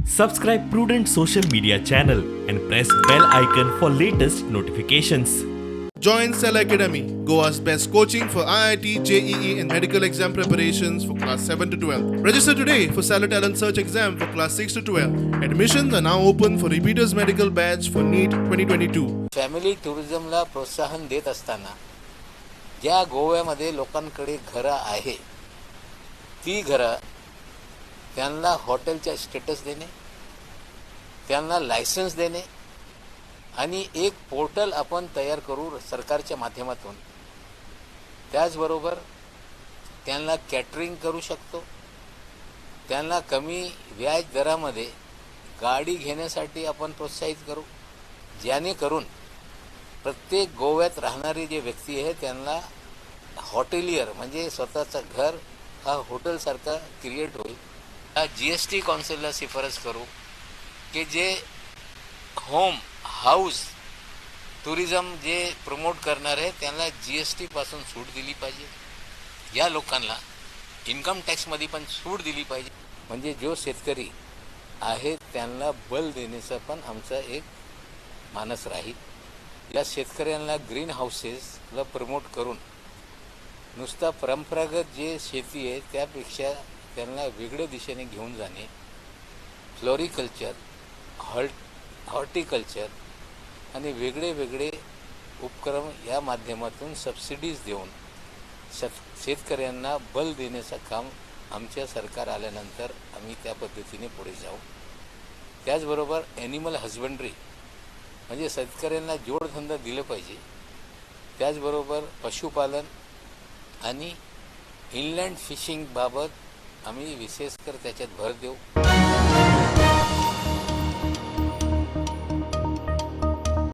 Subscribe Prudent Social Media channel and press bell icon for latest notifications. Join Cell Academy, Goa's best coaching for IIT, JEE, and medical exam preparations for class 7 to 12. Register today for Salad Talent Search exam for class 6 to 12. Admissions are now open for repeaters medical batch for NEET 2022. Family टुरिझमला प्रोत्साहन देत असताना ज्या गोव्यामध्ये लोकांकडे घरं आहे ती घरं त्यांना हॉटेलच्या स्टेटस देणे, त्यांना लायसन्स देणे आणि एक पोर्टल आपण तयार करू सरकारच्या माध्यमातून. त्याचबरोबर त्यांना कॅटरिंग करू शकतो, त्यांना कमी व्याज दरामध्ये गाडी घेण्यासाठी आपण प्रोत्साहित करू, जेणेकरून प्रत्येक गोव्यात राहणारी जे व्यक्ती आहे त्यांना हॉटेलियर म्हणजे स्वतःचं घर हा हॉटेलसारखा क्रिएट होईल. GST काउन्सिलला शिफारस करू की जे होम हाऊस टुरिझम जे प्रमोट करणार आहे त्यांना GST पासून सूट दिली पाहिजे. या लोकांना इन्कम टॅक्समध्ये पण सूट दिली पाहिजे. म्हणजे जो शेतकरी आहे त्यांना बल देण्याचा पण आमचा एक मानस राहील. या शेतकऱ्यांना ग्रीन हाऊसेसला प्रमोट करून नुसता परंपरागत जे शेती आहे त्यापेक्षा त्यांना वेगळ्या दिशेने घेऊन जाणे, फ्लोरिकल्चर, हॉर्टिकल्चर आणि वेगळे वेगळे उपक्रम या माध्यमातून सबसिडीज देऊन शेतकऱ्यांना बल देण्याचं काम आमच्या सरकार आल्यानंतर आम्ही त्या पद्धतीने पुढे जाऊ. त्याचबरोबर ॲनिमल हजबंड्री म्हणजे शेतकऱ्यांना जोडधंदा दिलं पाहिजे. त्याचबरोबर पशुपालन आणि इनलँड फिशिंगबाबत आम्ही विशेषकर त्याच्यात भर देऊ.